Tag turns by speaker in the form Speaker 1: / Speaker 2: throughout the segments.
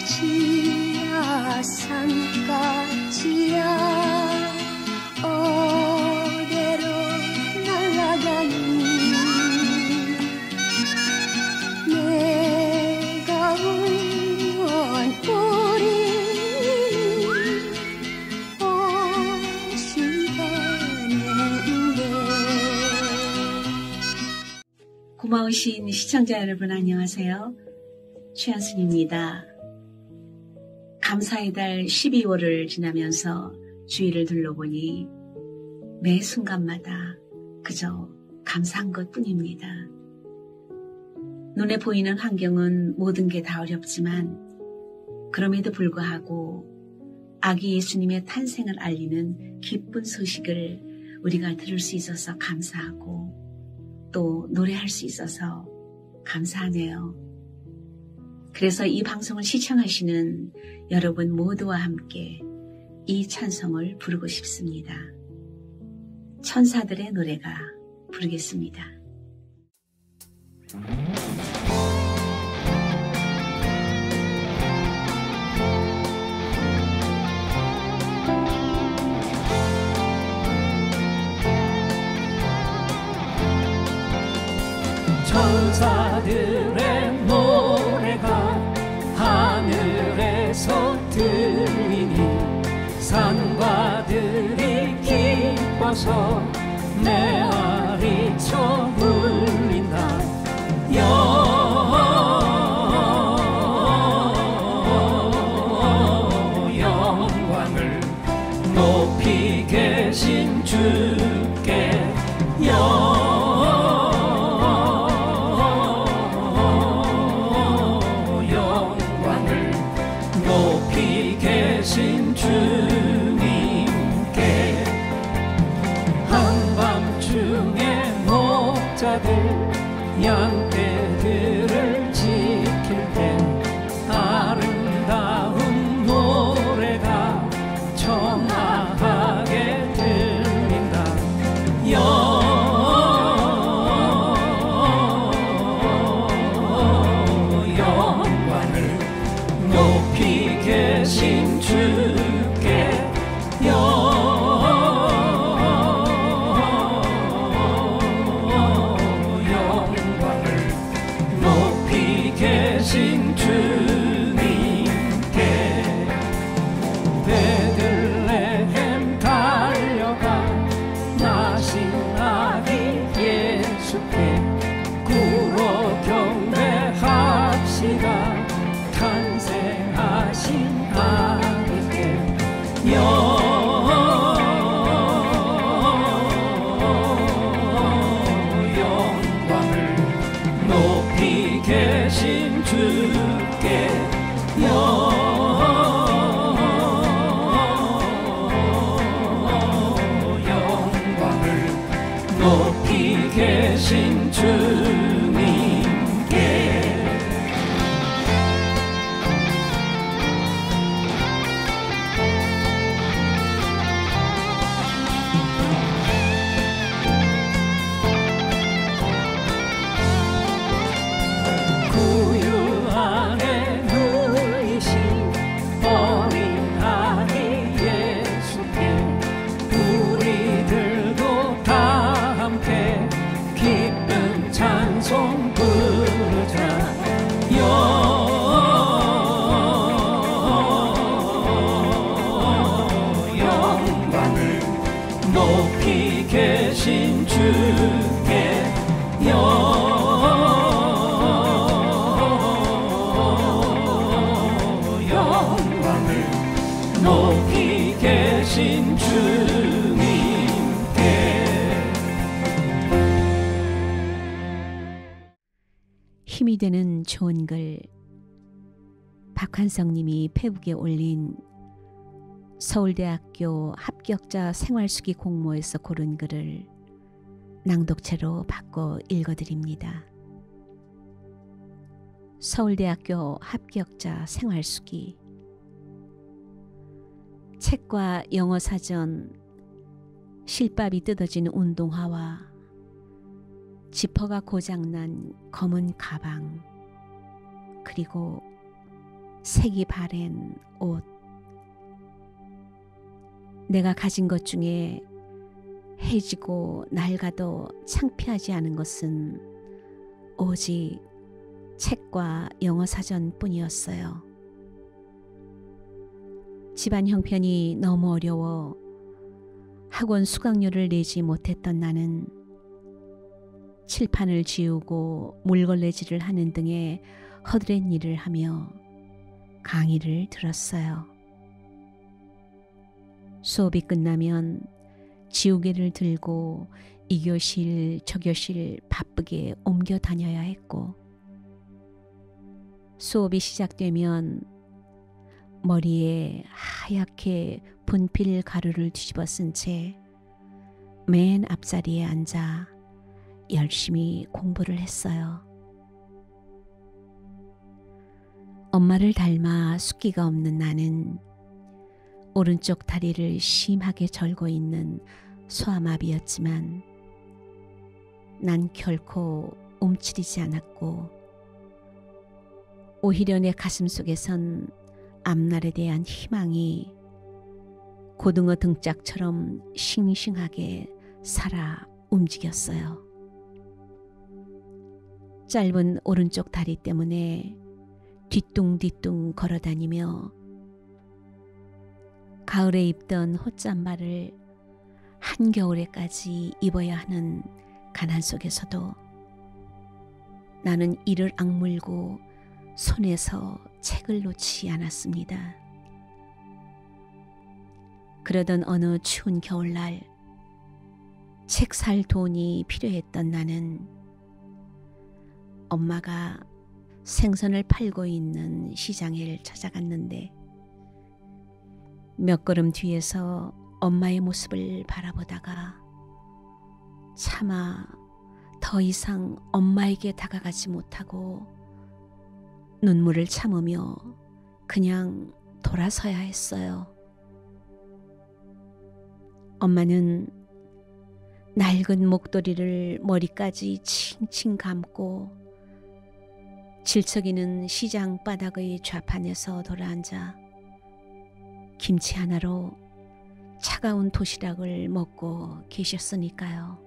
Speaker 1: 지야 산까지야 어디로 날아가니 내가 울면 우리 오신다는데.
Speaker 2: 고마우신 시청자 여러분 안녕하세요. 최한순입니다. 감사의 달 12월을 지나면서 주위를 둘러보니 매 순간마다 그저 감사한 것뿐입니다. 눈에 보이는 환경은 모든 게 다 어렵지만 그럼에도 불구하고 아기 예수님의 탄생을 알리는 기쁜 소식을 우리가 들을 수 있어서 감사하고 또 노래할 수 있어서 감사하네요. 그래서 이 방송을 시청하시는 여러분 모두와 함께 이 찬송을 부르고 싶습니다. 천사들의 노래가 부르겠습니다.
Speaker 3: 천사들의 노래가 하늘에서 들리니 산과들이 기뻐서 메아리쳐 울린다. 영광을 높이 계신 주께 높이 계신 주님께 한밤중에 목자들 양떼들을 지킬 때 아름다운 노래가 청아하게 들린다. 영광을 높이 계신 주께 영광을 높이 계신 주님께 베들레헴 달려가 나신 아기 예수께 구로 경배합시다. 탄생하신 아기께 영광을 높이 계신 주께 영광을 높이 계신 주님께. 구유 안에 누이신 어린 아기 예수께 우리들도 다 함께 기쁜 찬송 부르자. 영광을 높이 계신 주께 영광을 높이 계신 주님께.
Speaker 2: 힘이 되는 좋은 글 박환성님이 페북에 올린 서울대학교 합격자 생활수기 공모에서 고른 글을 낭독체로 바꿔 읽어드립니다. 서울대학교 합격자 생활수기. 책과 영어사전, 실밥이 뜯어진 운동화와 지퍼가 고장난 검은 가방, 그리고 색이 바랜 옷. 내가 가진 것 중에 해지고 낡아도 창피하지 않은 것은 오직 책과 영어 사전뿐이었어요. 집안 형편이 너무 어려워 학원 수강료를 내지 못했던 나는 칠판을 지우고 물걸레질을 하는 등의 허드렛 일을 하며 강의를 들었어요. 수업이 끝나면 지우개를 들고 이 교실 저 교실 바쁘게 옮겨 다녀야 했고, 수업이 시작되면 머리에 하얗게 분필 가루를 뒤집어 쓴 채 맨 앞자리에 앉아 열심히 공부를 했어요. 엄마를 닮아 숫기가 없는 나는 오른쪽 다리를 심하게 절고 있는 소아마비였지만 난 결코 움츠리지 않았고, 오히려 내 가슴 속에선 앞날에 대한 희망이 고등어 등짝처럼 싱싱하게 살아 움직였어요. 짧은 오른쪽 다리 때문에 뒤뚱뒤뚱 걸어다니며 가을에 입던 옷잠바를 한겨울에까지 입어야 하는 가난 속에서도 나는 이를 악물고 손에서 책을 놓지 않았습니다. 그러던 어느 추운 겨울날 책 살 돈이 필요했던 나는 엄마가 생선을 팔고 있는 시장을 찾아갔는데, 몇 걸음 뒤에서 엄마의 모습을 바라보다가 차마 더 이상 엄마에게 다가가지 못하고 눈물을 참으며 그냥 돌아서야 했어요. 엄마는 낡은 목도리를 머리까지 칭칭 감고 질척이는 시장 바닥의 좌판에서 돌아앉아 김치 하나로 차가운 도시락을 먹고 계셨으니까요.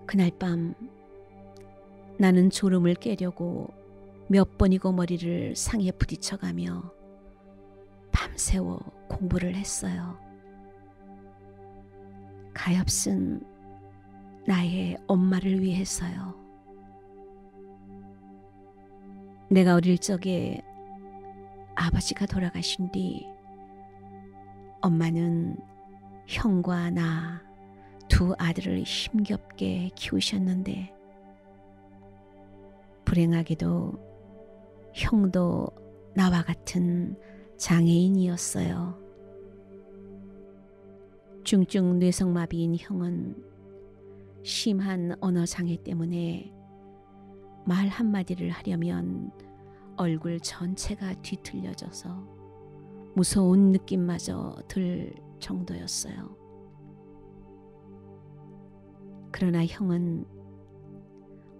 Speaker 2: 그날 밤 나는 졸음을 깨려고 몇 번이고 머리를 상에 부딪혀가며 밤새워 공부를 했어요. 가엾은 나의 엄마를 위해서요. 내가 어릴 적에 아버지가 돌아가신 뒤 엄마는 형과 나 두 아들을 힘겹게 키우셨는데, 불행하게도 형도 나와 같은 장애인이었어요. 중증 뇌성마비인 형은 심한 언어장애 때문에 말 한마디를 하려면 얼굴 전체가 뒤틀려져서 무서운 느낌마저 들 정도였어요. 그러나 형은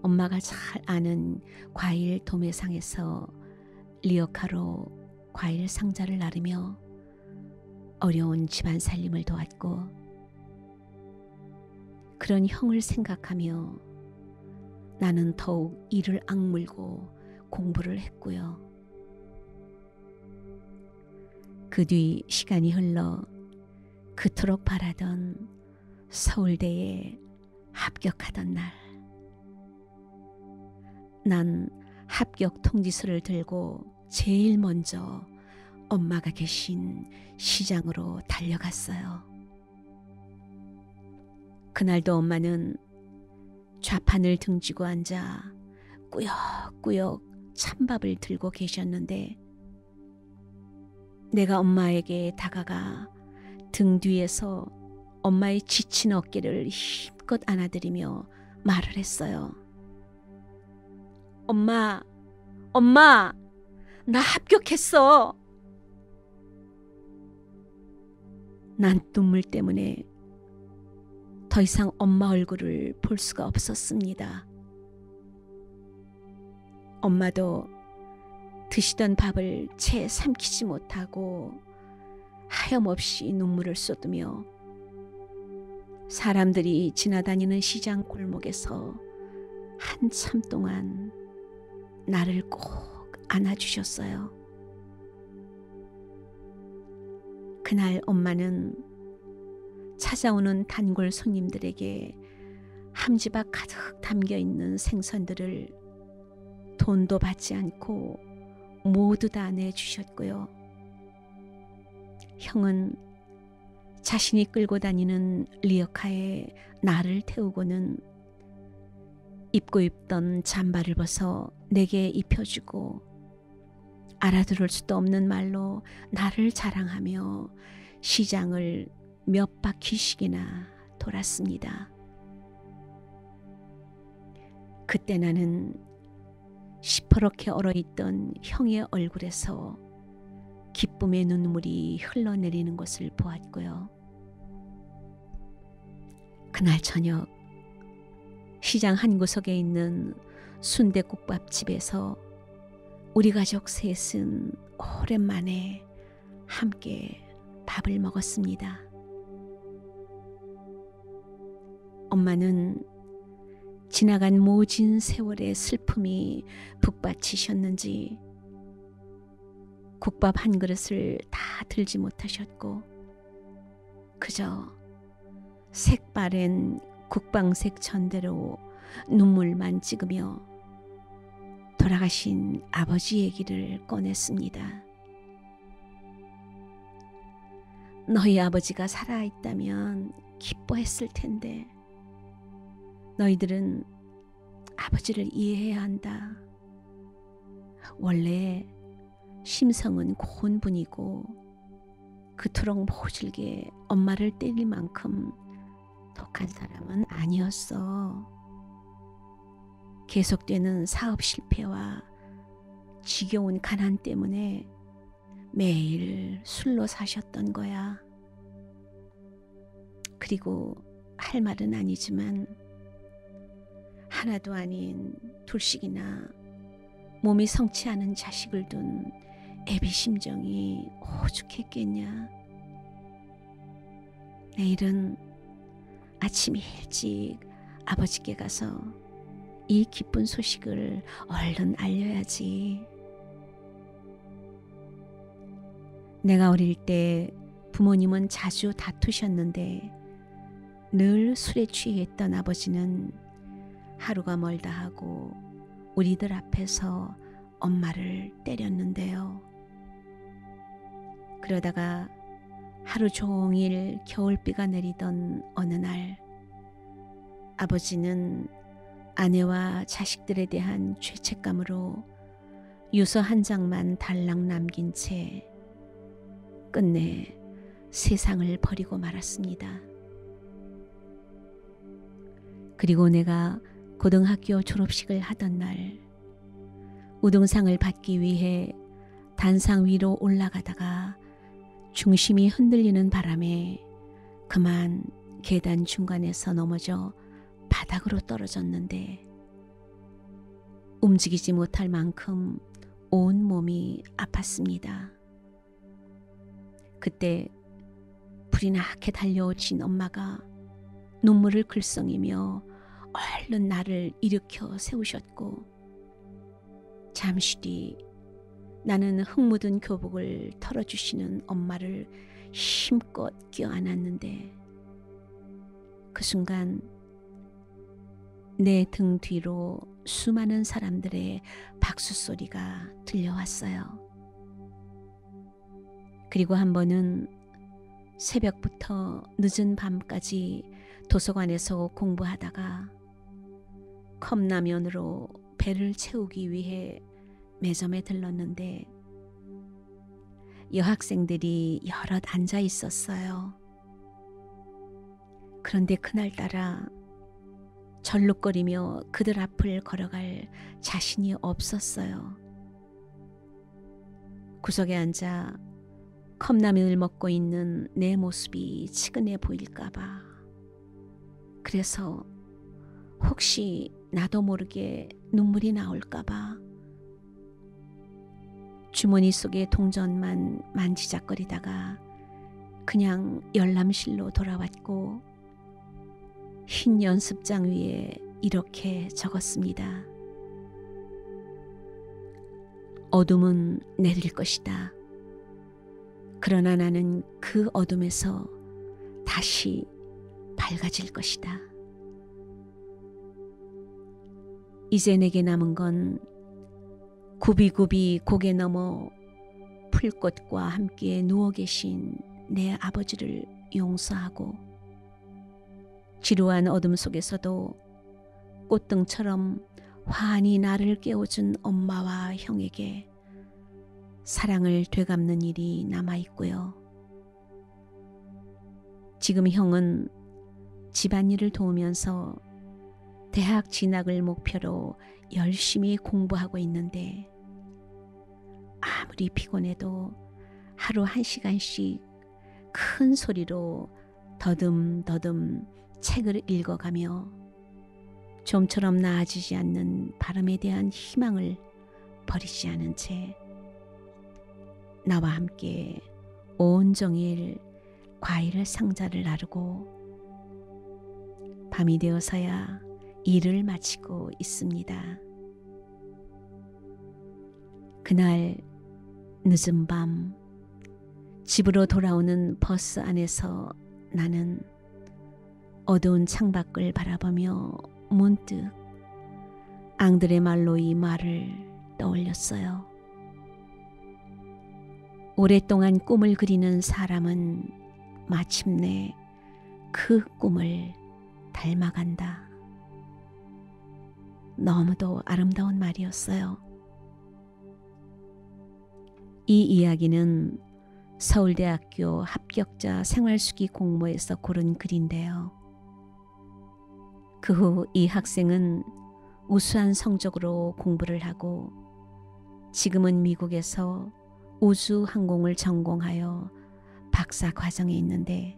Speaker 2: 엄마가 잘 아는 과일 도매상에서 리어카로 과일 상자를 나르며 어려운 집안 살림을 도왔고, 그런 형을 생각하며 나는 더욱 이를 악물고 공부를 했고요. 그 뒤 시간이 흘러 그토록 바라던 서울대에 합격하던 날, 난 합격 통지서를 들고 제일 먼저 엄마가 계신 시장으로 달려갔어요. 그날도 엄마는 좌판을 등지고 앉아 꾸역꾸역 찬밥을 들고 계셨는데, 내가 엄마에게 다가가 등 뒤에서 엄마의 지친 어깨를 힘껏 안아드리며 말을 했어요. 엄마, 나 합격했어. 난 눈물 때문에 더 이상 엄마 얼굴을 볼 수가 없었습니다. 엄마도 드시던 밥을 채 삼키지 못하고 하염없이 눈물을 쏟으며 사람들이 지나다니는 시장 골목에서 한참 동안 나를 꼭 안아주셨어요. 그날 엄마는 찾아오는 단골 손님들에게 함지박 가득 담겨있는 생선들을 돈도 받지 않고 모두 다 내주셨고요. 형은 자신이 끌고 다니는 리어카에 나를 태우고는 입고 있던 잠바를 벗어 내게 입혀주고 알아들을 수도 없는 말로 나를 자랑하며 시장을 몇 바퀴씩이나 돌았습니다. 그때 나는 시퍼렇게 얼어있던 형의 얼굴에서 기쁨의 눈물이 흘러내리는 것을 보았고요. 그날 저녁 시장 한 구석에 있는 순댓국밥집에서 우리 가족 셋은 오랜만에 함께 밥을 먹었습니다. 엄마는 지나간 모진 세월의 슬픔이 북받치셨는지 국밥 한 그릇을 다 들지 못하셨고 그저 색바랜 국방색 전대로 눈물만 찍으며 돌아가신 아버지 얘기를 꺼냈습니다. 너희 아버지가 살아있다면 기뻐했을 텐데 너희들은 아버지를 이해해야 한다. 원래 심성은 고운 분이고 그토록 모질게 엄마를 때릴 만큼 독한 사람은 아니었어. 계속되는 사업 실패와 지겨운 가난 때문에 매일 술로 사셨던 거야. 그리고 할 말은 아니지만 하나도 아닌 둘씩이나 몸이 성치 않은 자식을 둔 애비 심정이 오죽했겠냐. 내일은 아침 일찍 아버지께 가서 이 기쁜 소식을 얼른 알려야지. 내가 어릴 때 부모님은 자주 다투셨는데 늘 술에 취했던 아버지는 하루가 멀다 하고 우리들 앞에서 엄마를 때렸는데요. 그러다가 하루 종일 겨울비가 내리던 어느 날 아버지는 아내와 자식들에 대한 죄책감으로 유서 한 장만 달랑 남긴 채 끝내 세상을 버리고 말았습니다. 그리고 내가 고등학교 졸업식을 하던 날 우등상을 받기 위해 단상 위로 올라가다가 중심이 흔들리는 바람에 그만 계단 중간에서 넘어져 바닥으로 떨어졌는데 움직이지 못할 만큼 온 몸이 아팠습니다. 그때 불이 나게 달려오신 엄마가 눈물을 글썽이며 얼른 나를 일으켜 세우셨고 잠시 뒤 나는 흙 묻은 교복을 털어주시는 엄마를 힘껏 껴안았는데 그 순간 내 등 뒤로 수많은 사람들의 박수 소리가 들려왔어요. 그리고 한 번은 새벽부터 늦은 밤까지 도서관에서 공부하다가 컵라면으로 배를 채우기 위해 매점에 들렀는데 여학생들이 여럿 앉아 있었어요. 그런데 그날따라 절룩거리며 그들 앞을 걸어갈 자신이 없었어요. 구석에 앉아 컵라면을 먹고 있는 내 모습이 치근해 보일까봐. 그래서 혹시 나도 모르게 눈물이 나올까봐 주머니 속의 동전만 만지작거리다가 그냥 열람실로 돌아왔고 흰 연습장 위에 이렇게 적었습니다. 어둠은 내릴 것이다. 그러나 나는 그 어둠에서 다시 밝아질 것이다. 이제 내게 남은 건 굽이굽이 고개 넘어 풀꽃과 함께 누워 계신 내 아버지를 용서하고 지루한 어둠 속에서도 꽃등처럼 환히 나를 깨워준 엄마와 형에게 사랑을 되갚는 일이 남아있고요. 지금 형은 집안일을 도우면서 대학 진학을 목표로 열심히 공부하고 있는데 아무리 피곤해도 하루 1시간씩 큰 소리로 더듬더듬 책을 읽어가며 좀처럼 나아지지 않는 바람에 대한 희망을 버리지 않은 채 나와 함께 온종일 과일 상자를 나르고 밤이 되어서야 일을 마치고 있습니다. 그날 늦은 밤 집으로 돌아오는 버스 안에서 나는 어두운 창밖을 바라보며 문득 앙드레 말로이 말을 떠올렸어요. 오랫동안 꿈을 그리는 사람은 마침내 그 꿈을 닮아간다. 너무도 아름다운 말이었어요. 이 이야기는 서울대학교 합격자 생활수기 공모에서 고른 글인데요. 그 후 이 학생은 우수한 성적으로 공부를 하고 지금은 미국에서 우주항공을 전공하여 박사 과정에 있는데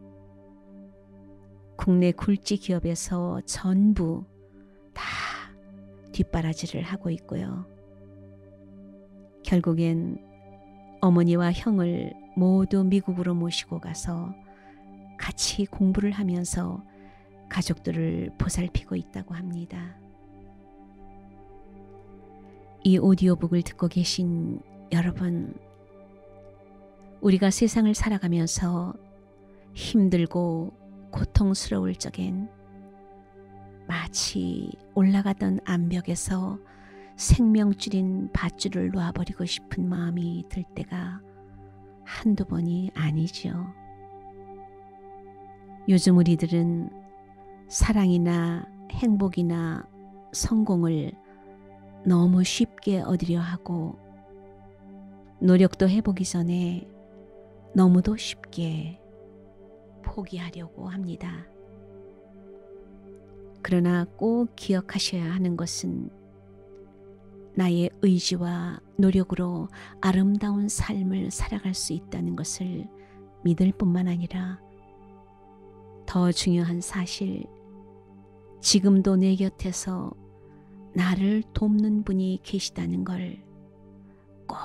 Speaker 2: 국내 굴지 기업에서 전부 다 뒷바라지를 하고 있고요. 결국엔 어머니와 형을 모두 미국으로 모시고 가서 같이 공부를 하면서 가족들을 보살피고 있다고 합니다. 이 오디오북을 듣고 계신 여러분, 우리가 세상을 살아가면서 힘들고 고통스러울 적엔 마치 올라가던 암벽에서 생명줄인 밧줄을 놓아버리고 싶은 마음이 들 때가 한두 번이 아니죠. 요즘 우리들은 사랑이나 행복이나 성공을 너무 쉽게 얻으려 하고 노력도 해보기 전에 너무도 쉽게 포기하려고 합니다. 그러나 꼭 기억하셔야 하는 것은 나의 의지와 노력으로 아름다운 삶을 살아갈 수 있다는 것을 믿을 뿐만 아니라 더 중요한 사실, 지금도 내 곁에서 나를 돕는 분이 계시다는 걸 꼭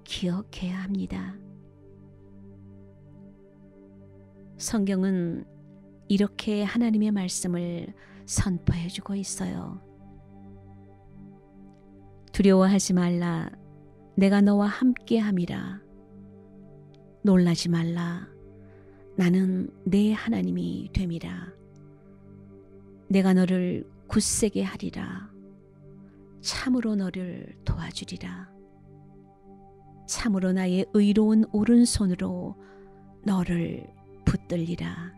Speaker 2: 기억해야 합니다. 성경은 이렇게 하나님의 말씀을 선포해주고 있어요. 두려워하지 말라. 내가 너와 함께함이라. 놀라지 말라. 나는 내 하나님이 됨이라. 내가 너를 굳세게 하리라. 참으로 너를 도와주리라. 참으로 나의 의로운 오른손으로 너를 붙들리라.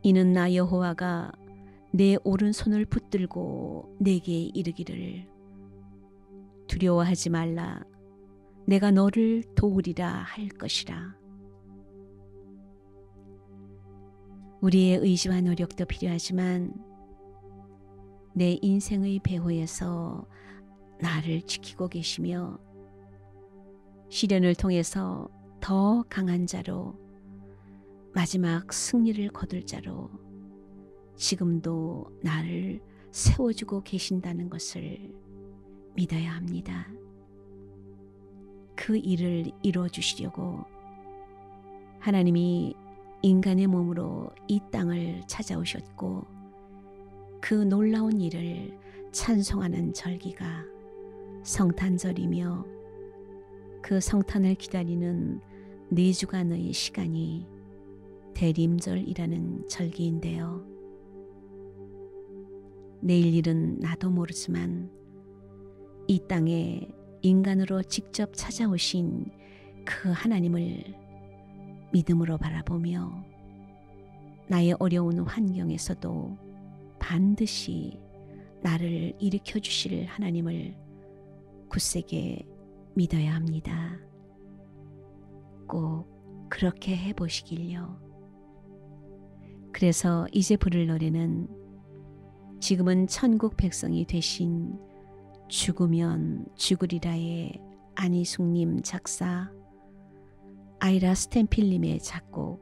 Speaker 2: 이는 나 여호와가 내 오른손을 붙들고 내게 이르기를 두려워하지 말라. 내가 너를 도우리라 할 것이라. 우리의 의지와 노력도 필요하지만 내 인생의 배후에서 나를 지키고 계시며 시련을 통해서 더 강한 자로 마지막 승리를 거둘 자로 지금도 나를 세워주고 계신다는 것을 믿어야 합니다. 그 일을 이루어 주시려고 하나님이 인간의 몸으로 이 땅을 찾아오셨고 그 놀라운 일을 찬송하는 절기가 성탄절이며 그 성탄을 기다리는 4주간의 시간이 대림절이라는 절기인데요. 내일 일은 나도 모르지만 이 땅에 인간으로 직접 찾아오신 그 하나님을 믿음으로 바라보며 나의 어려운 환경에서도 반드시 나를 일으켜 주실 하나님을 굳세게 믿어야 합니다. 꼭 그렇게 해보시길요. 그래서 이제 부를 노래는 지금은 천국 백성이 되신 죽으면 죽으리라의 안희숙님 작사, 아이라 스탠필님의 작곡,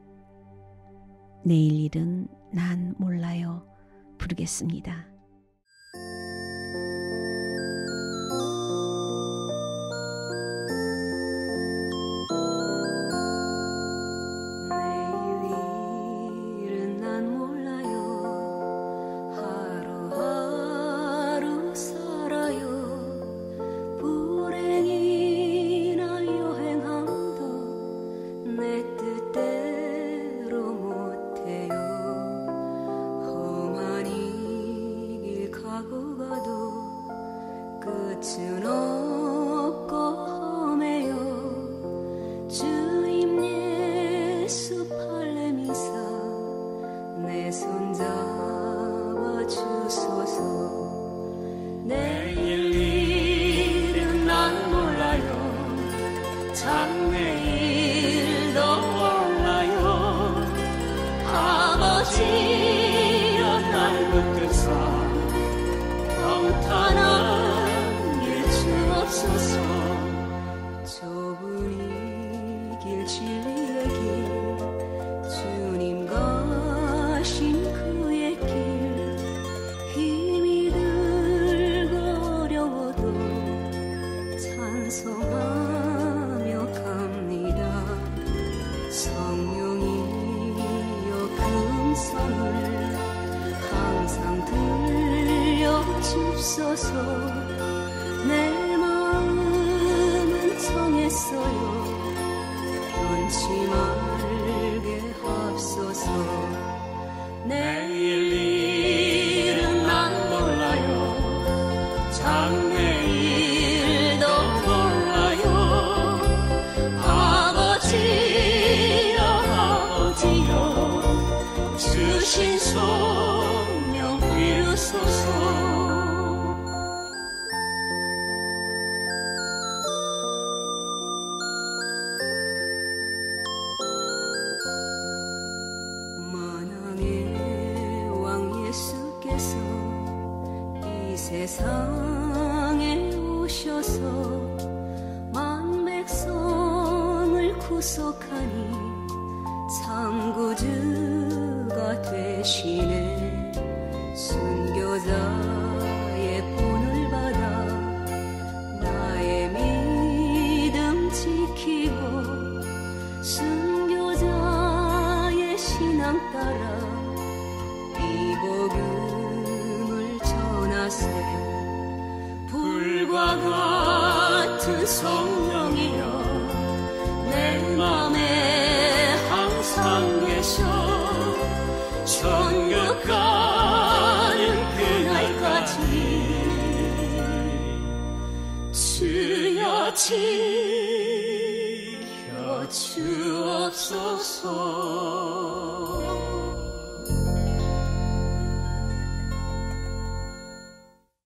Speaker 2: 내일 일은 난 몰라요 부르겠습니다.
Speaker 1: 내 마음은 정했어요. 변치 말게 하옵소서. 내일 일은 난 몰라요. 장래일도 몰라요. 아버지여 아버지여 주신 소명 이루소서. 예수께서 이 세상에 오셔서 만 백성을 구속하니 창구주가 되시네. 순교자의 본을 받아 나의 믿음 지키고 순교자의 신앙 따라 복음을 전하세. 불과 같은 성령이여 내 맘에 항상 계셔. 천국 가는 그날까지 주여 지켜 주옵소서.